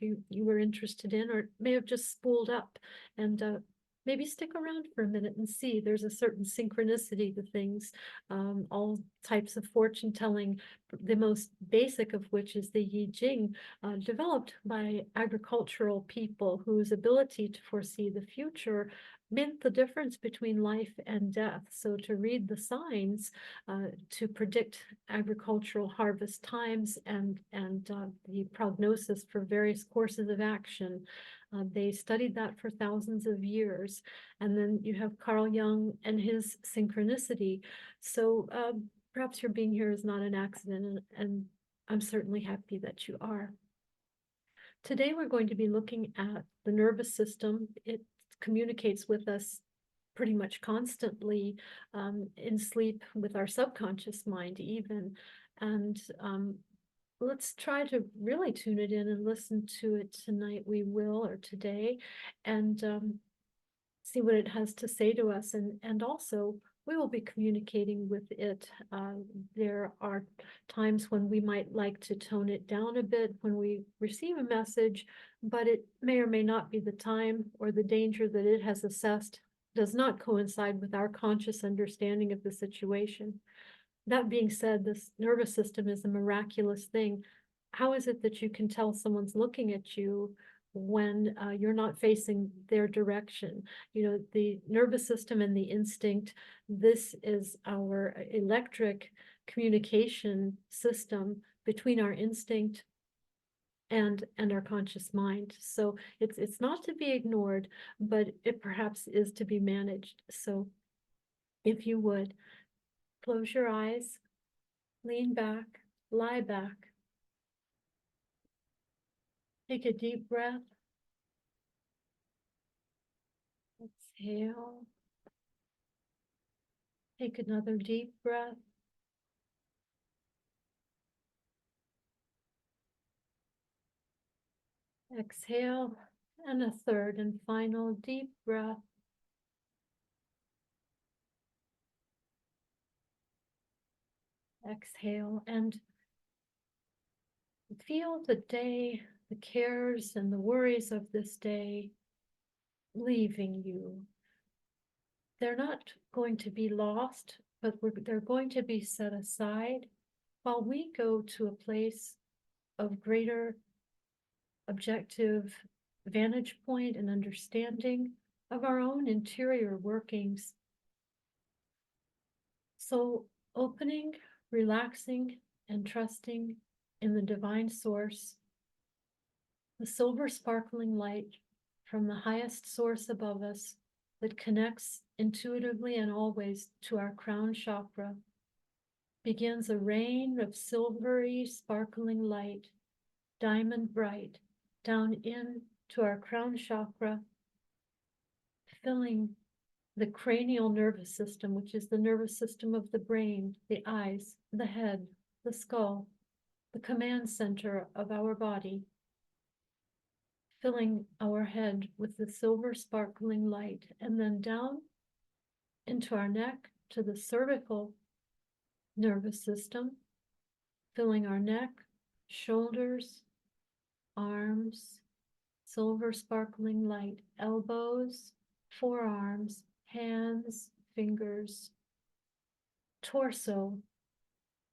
you were interested in, or may have just spooled up. And maybe stick around for a minute and see. There's a certain synchronicity to things, all types of fortune telling, the most basic of which is the Yi Jing, developed by agricultural people whose ability to foresee the future meant the difference between life and death. So to read the signs, to predict agricultural harvest times and the prognosis for various courses of action. They studied that for thousands of years. And then you have Carl Jung and his synchronicity. So perhaps your being here is not an accident, and I'm certainly happy that you are. Today we're going to be looking at the nervous system. It communicates with us pretty much constantly in sleep, with our subconscious mind even. And let's try to really tune it in and listen to it tonight. We will, or today, and see what it has to say to us. And also, we will be communicating with it. There are times when we might like to tone it down a bit when we receive a message, but it may or may not be the time, or the danger that it has assessed does not coincide with our conscious understanding of the situation. That being said, this nervous system is a miraculous thing. How is it that you can tell someone's looking at you when you're not facing their direction? You know, the nervous system and the instinct, this is our electric communication system between our instinct and our conscious mind. So it's not to be ignored, but it perhaps is to be managed. So if you would, close your eyes, lean back, lie back. Take a deep breath. Exhale. Take another deep breath. Exhale, and a third and final deep breath. Exhale, and feel the day, the cares and the worries of this day leaving you. They're not going to be lost, but they're going to be set aside while we go to a place of greater objective vantage point and understanding of our own interior workings. So opening, relaxing, and trusting in the divine source, the silver sparkling light from the highest source above us that connects intuitively and always to our crown chakra, begins a rain of silvery sparkling light, diamond bright, down in to our crown chakra, filling the cranial nervous system, which is the nervous system of the brain, the eyes, the head, the skull, the command center of our body, filling our head with the silver sparkling light, and then down into our neck to the cervical nervous system, filling our neck, shoulders, arms, silver sparkling light, elbows, forearms, hands, fingers, torso,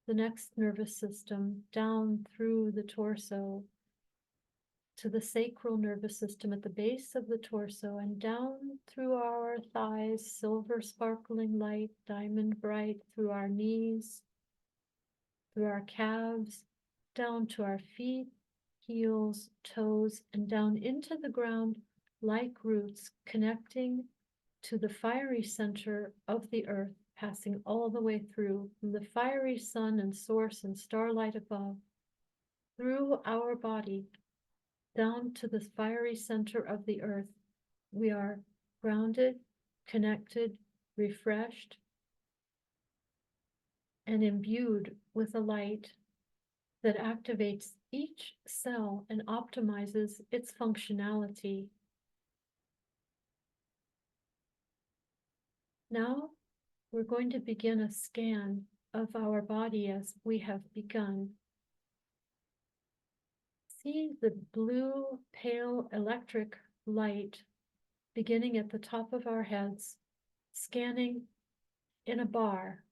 the next nervous system, down through the torso to the sacral nervous system at the base of the torso, and down through our thighs, silver sparkling light, diamond bright, through our knees, through our calves, down to our feet, heels, toes, and down into the ground like roots, connecting to the fiery center of the earth, passing all the way through from the fiery sun and source and starlight above, through our body, down to the fiery center of the earth. We are grounded, connected, refreshed, and imbued with a light that activates each cell and optimizes its functionality. Now we're going to begin a scan of our body as we have begun. See the blue, pale electric light beginning at the top of our heads, scanning in a bar,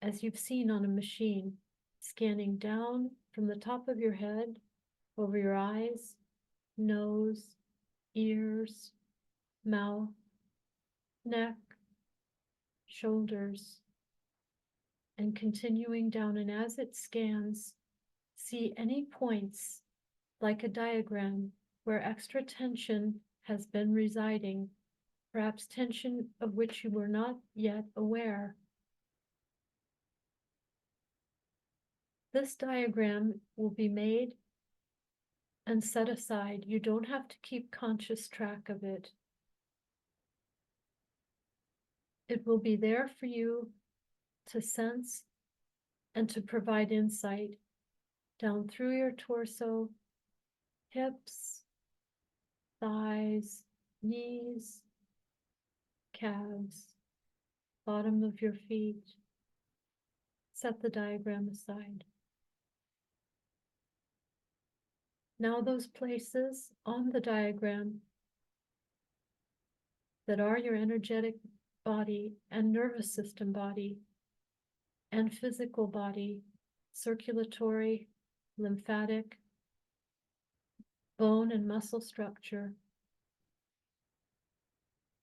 as you've seen on a machine, scanning down from the top of your head, over your eyes, nose, ears, mouth, neck, shoulders, and continuing down. And as it scans, see any points, like a diagram, where extra tension has been residing, perhaps tension of which you were not yet aware. This diagram will be made and set aside. You don't have to keep conscious track of it. It will be there for you to sense and to provide insight down through your torso, hips, thighs, knees, calves, bottom of your feet. Set the diagram aside. Now those places on the diagram that are your energetic body and nervous system body and physical body, circulatory, lymphatic, bone and muscle structure.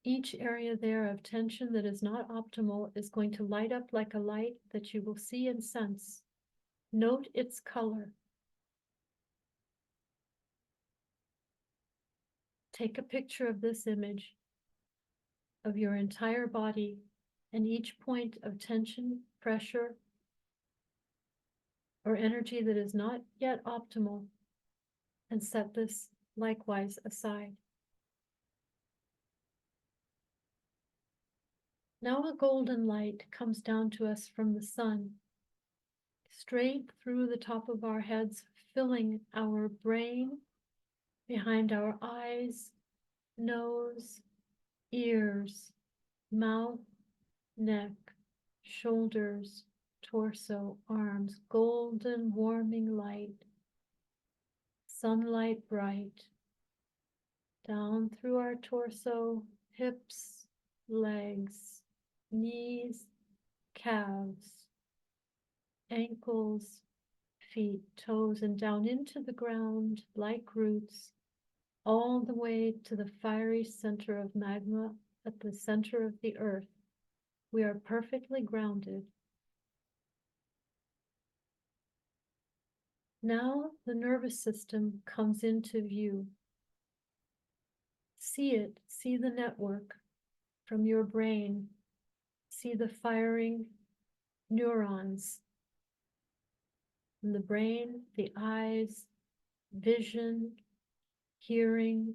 Each area there of tension that is not optimal is going to light up like a light that you will see and sense. Note its color. Take a picture of this image of your entire body and each point of tension, pressure, or energy that is not yet optimal, and set this likewise aside. Now a golden light comes down to us from the sun, straight through the top of our heads, filling our brain, behind our eyes, nose, ears, mouth, neck, shoulders, torso, arms, golden warming light, sunlight bright, down through our torso, hips, legs, knees, calves, ankles, feet, toes, and down into the ground like roots, all the way to the fiery center of magma at the center of the earth. We are perfectly grounded. Now the nervous system comes into view. See it, see the network from your brain. See the firing neurons in the brain, the eyes, vision, hearing,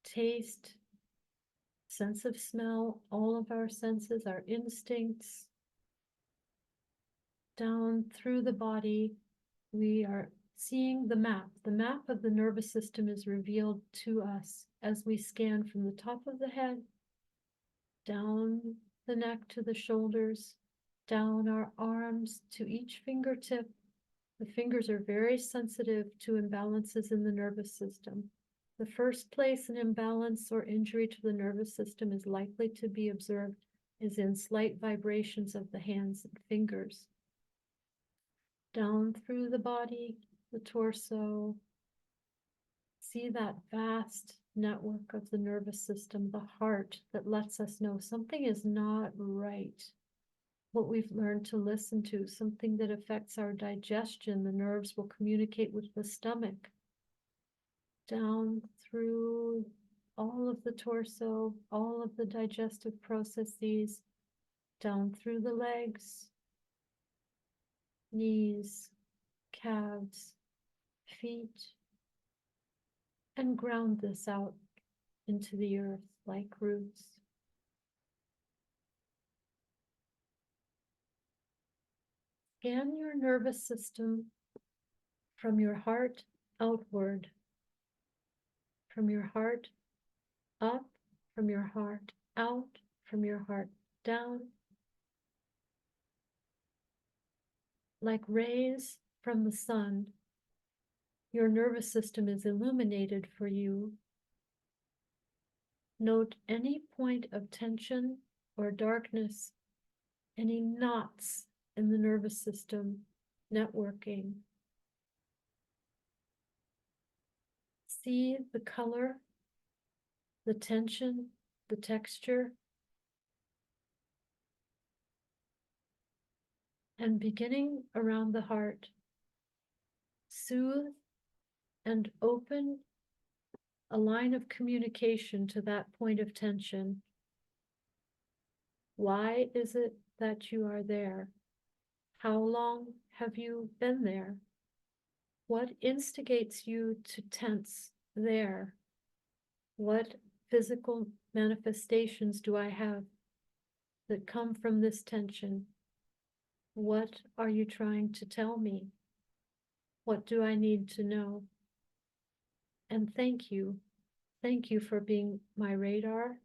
taste, sense of smell, all of our senses, our instincts. Down through the body, we are seeing the map. The map of the nervous system is revealed to us as we scan from the top of the head, down the neck to the shoulders, down our arms to each fingertip. The fingers are very sensitive to imbalances in the nervous system. The first place an imbalance or injury to the nervous system is likely to be observed is in slight vibrations of the hands and fingers. Down through the body, the torso, see that vast network of the nervous system, the heart that lets us know something is not right. What we've learned to listen to, something that affects our digestion. The nerves will communicate with the stomach. Down through all of the torso, all of the digestive processes, down through the legs, knees, calves, feet, and ground this out into the earth like roots. Scan your nervous system from your heart outward, from your heart up, from your heart out, from your heart down, like rays from the sun. your nervous system is illuminated for you. Note any point of tension or darkness, any knots in the nervous system networking. See the color, the tension, the texture, and beginning around the heart, soothe and open a line of communication to that point of tension. Why is it that you are there? How long have you been there? What instigates you to tense there? What physical manifestations do I have that come from this tension? What are you trying to tell me? What do I need to know? And thank you. Thank you for being my radar,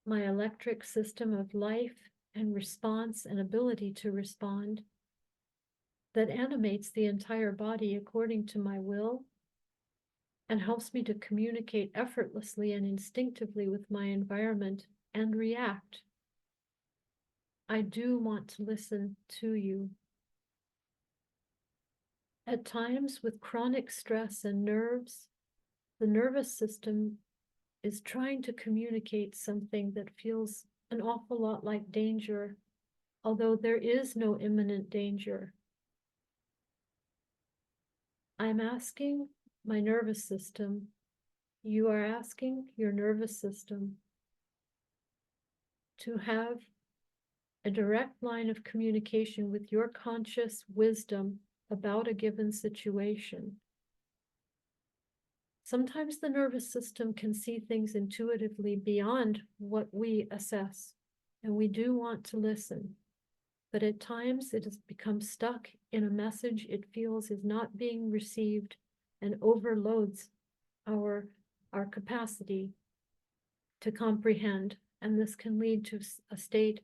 my electric system of life and response and ability to respond that animates the entire body according to my will and helps me to communicate effortlessly and instinctively with my environment and react. I do want to listen to you. At times, with chronic stress and nerves, the nervous system is trying to communicate something that feels an awful lot like danger, although there is no imminent danger. I'm asking my nervous system, you are asking your nervous system to have a direct line of communication with your conscious wisdom about a given situation. Sometimes the nervous system can see things intuitively beyond what we assess, and we do want to listen. But at times it has become stuck in a message it feels is not being received and overloads our capacity to comprehend. And this can lead to a state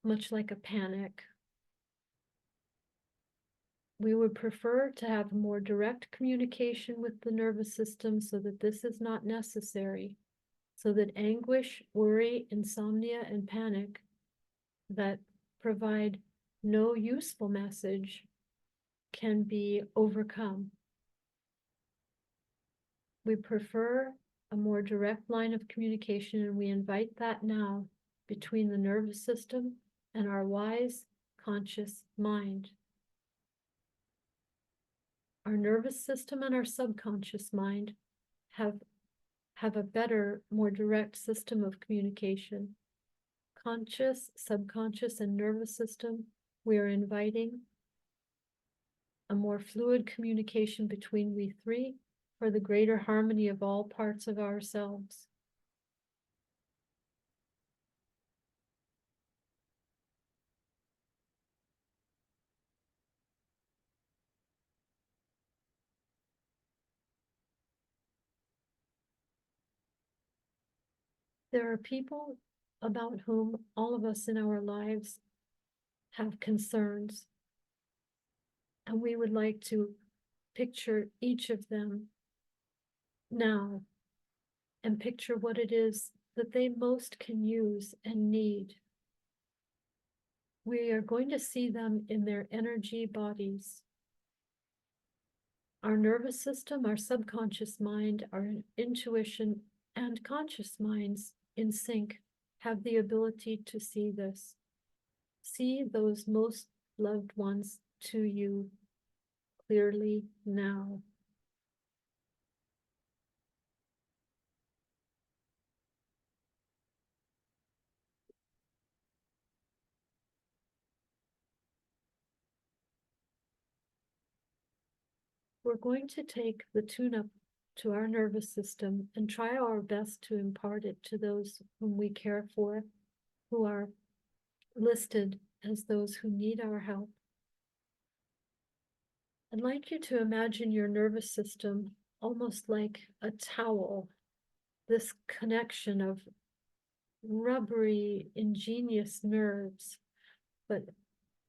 much like a panic. We would prefer to have more direct communication with the nervous system so that this is not necessary, so that anguish, worry, insomnia, and panic that provide no useful message can be overcome. We prefer a more direct line of communication, and we invite that now between the nervous system and our wise, conscious mind. Our nervous system and our subconscious mind have a better, more direct system of communication. Conscious, subconscious, and nervous system, we are inviting a more fluid communication between we three for the greater harmony of all parts of ourselves. There are people about whom all of us in our lives have concerns, and we would like to picture each of them now and picture what it is that they most can use and need. We are going to see them in their energy bodies. Our nervous system, our subconscious mind, our intuition, and conscious minds in sync have the ability to see this. See those most loved ones to you clearly now. We're going to take the tune-up to our nervous system and try our best to impart it to those whom we care for, who are listed as those who need our help. I'd like you to imagine your nervous system almost like a towel, this connection of rubbery, ingenious nerves, but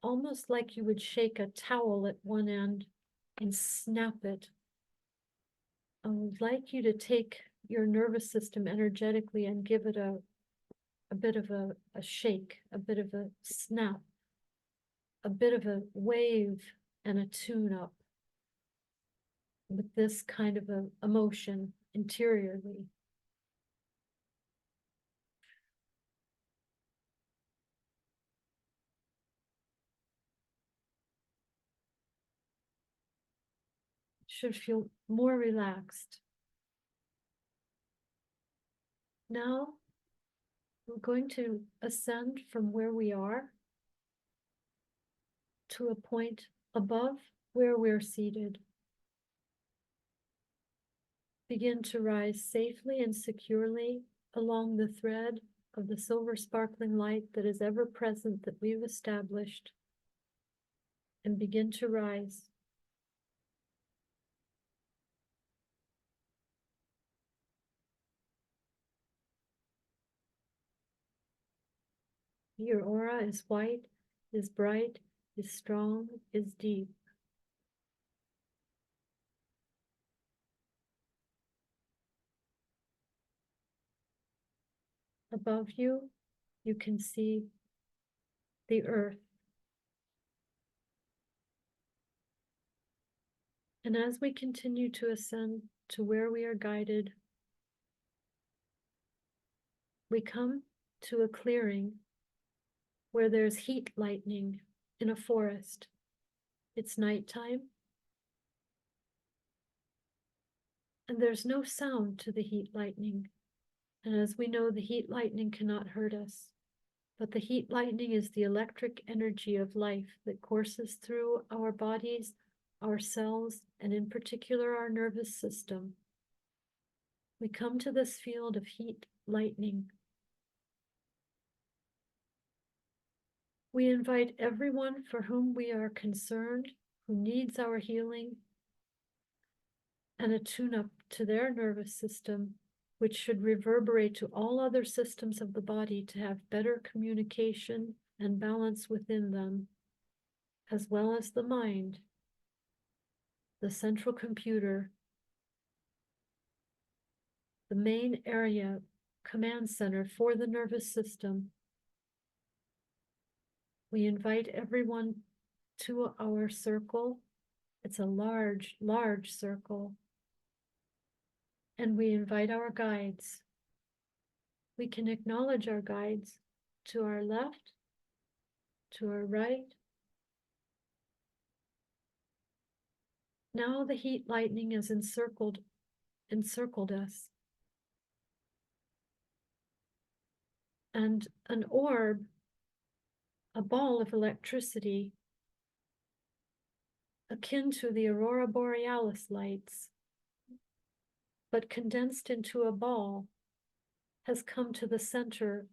almost like you would shake a towel at one end and snap it. I would like you to take your nervous system energetically and give it a bit of a shake, a bit of a snap, a bit of a wave and a tune up with this kind of a emotion interiorly. Should feel more relaxed. Now we're going to ascend from where we are to a point above where we're seated. Begin to rise safely and securely along the thread of the silver sparkling light that is ever present that we've established, and begin to rise. Your aura is white, is bright, is strong, is deep. Above you, you can see the earth. And as we continue to ascend to where we are guided, we come to a clearing where there's heat lightning in a forest. It's nighttime, and there's no sound to the heat lightning. And as we know, the heat lightning cannot hurt us, but the heat lightning is the electric energy of life that courses through our bodies, our cells, and in particular our nervous system. We come to this field of heat lightning. We invite everyone for whom we are concerned, who needs our healing, and a tune-up to their nervous system, which should reverberate to all other systems of the body to have better communication and balance within them, as well as the mind, the central computer, the main area command center for the nervous system. We invite everyone to our circle. It's a large, large circle. And we invite our guides. We can acknowledge our guides to our left, to our right. Now the heat lightning has encircled us. And an orb, a ball of electricity, akin to the aurora borealis lights, but condensed into a ball, has come to the center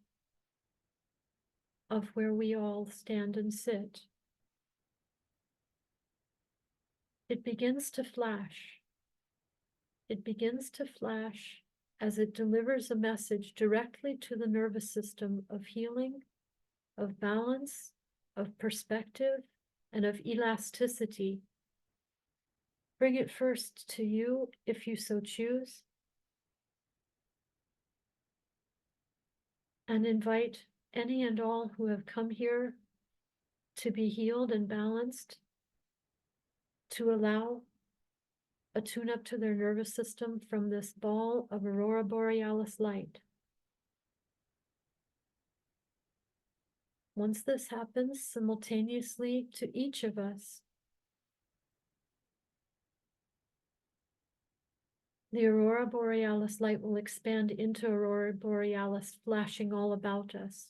of where we all stand and sit. It begins to flash. It begins to flash as it delivers a message directly to the nervous system of healing, of balance, of perspective, and of elasticity. Bring it first to you if you so choose, and invite any and all who have come here to be healed and balanced, to allow a tune-up to their nervous system from this ball of aurora borealis light. Once this happens simultaneously to each of us, the aurora borealis light will expand into aurora borealis, flashing all about us.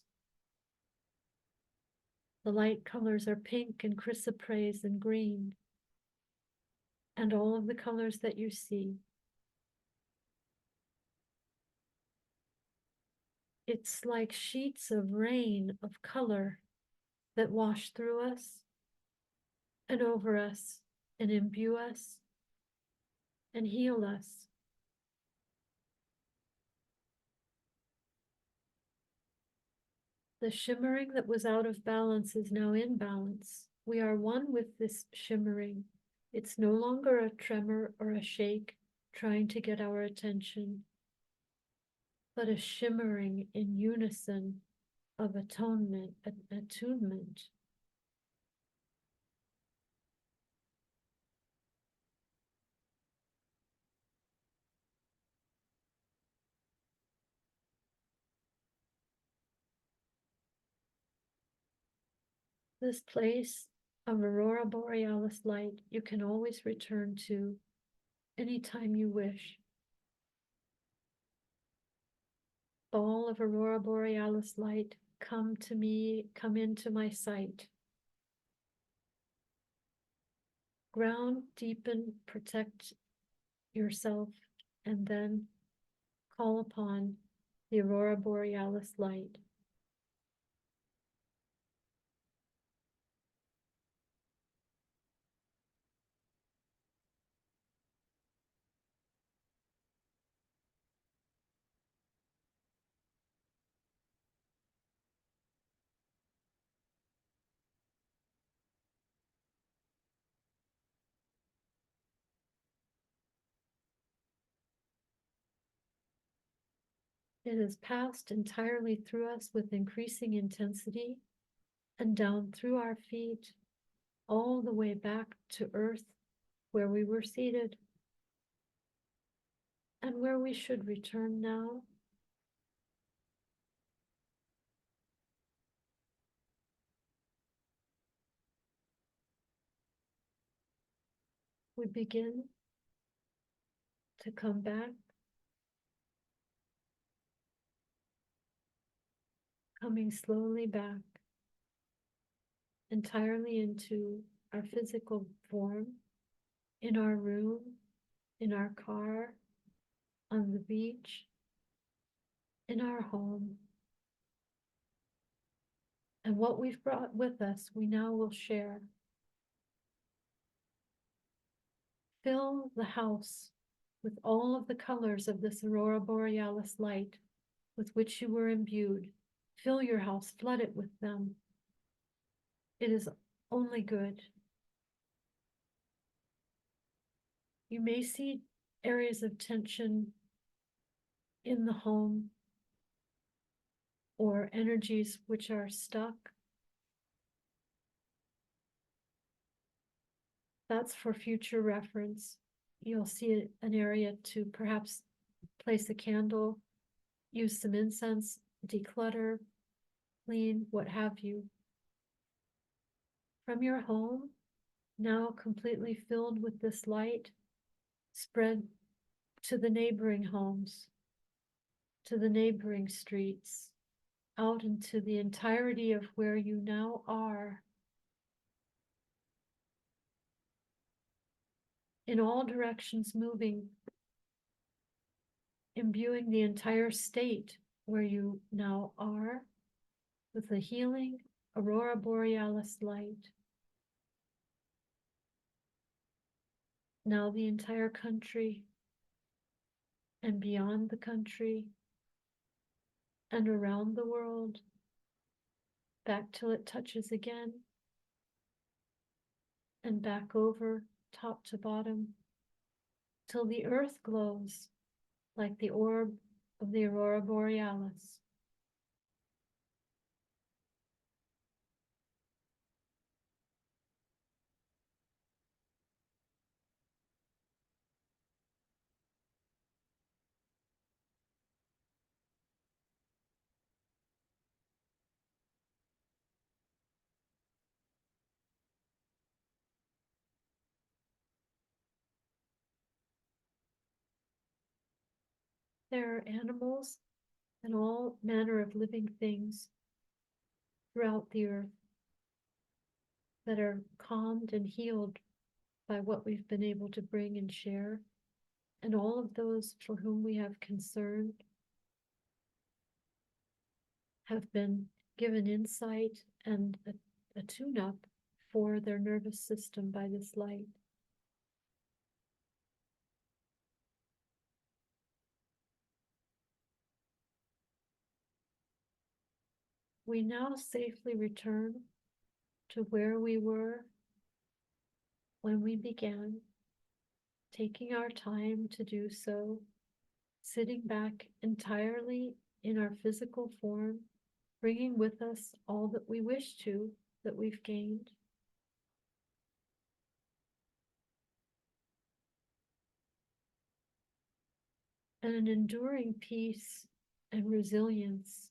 The light colors are pink and chrysoprase and green, and all of the colors that you see. It's like sheets of rain of color that wash through us and over us and imbue us and heal us. The shimmering that was out of balance is now in balance. We are one with this shimmering. It's no longer a tremor or a shake trying to get our attention, but a shimmering in unison of attunement. This place of Aurora Borealis light you can always return to anytime you wish. Ball of Aurora Borealis light, come to me, come into my sight. Ground, deepen, protect yourself, and then call upon the Aurora Borealis light. It has passed entirely through us with increasing intensity and down through our feet, all the way back to earth where we were seated and where we should return now. We begin to come back, coming slowly back entirely into our physical form, in our room, in our car, on the beach, in our home. And what we've brought with us, we now will share. Fill the house with all of the colors of this Aurora Borealis light with which you were imbued. Fill your house, flood it with them. It is only good. You may see areas of tension in the home or energies which are stuck. That's for future reference. You'll see an area to perhaps place a candle, use some incense, declutter, clean, what have you. From your home, now completely filled with this light, spread to the neighboring homes, to the neighboring streets, out into the entirety of where you now are. In all directions moving, imbuing the entire state where you now are with the healing Aurora Borealis light. Now the entire country and beyond the country and around the world, back till it touches again and back over top to bottom till the earth glows like the orb of the Aurora Borealis. There are animals and all manner of living things throughout the earth that are calmed and healed by what we've been able to bring and share. And all of those for whom we have concern have been given insight and a tune-up for their nervous system by this light. We now safely return to where we were when we began, taking our time to do so, sitting back entirely in our physical form, bringing with us all that we wish to, that we've gained. And an enduring peace and resilience.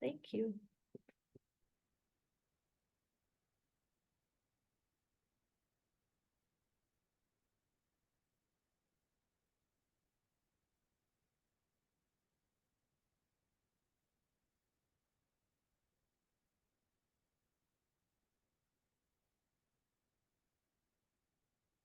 Thank you.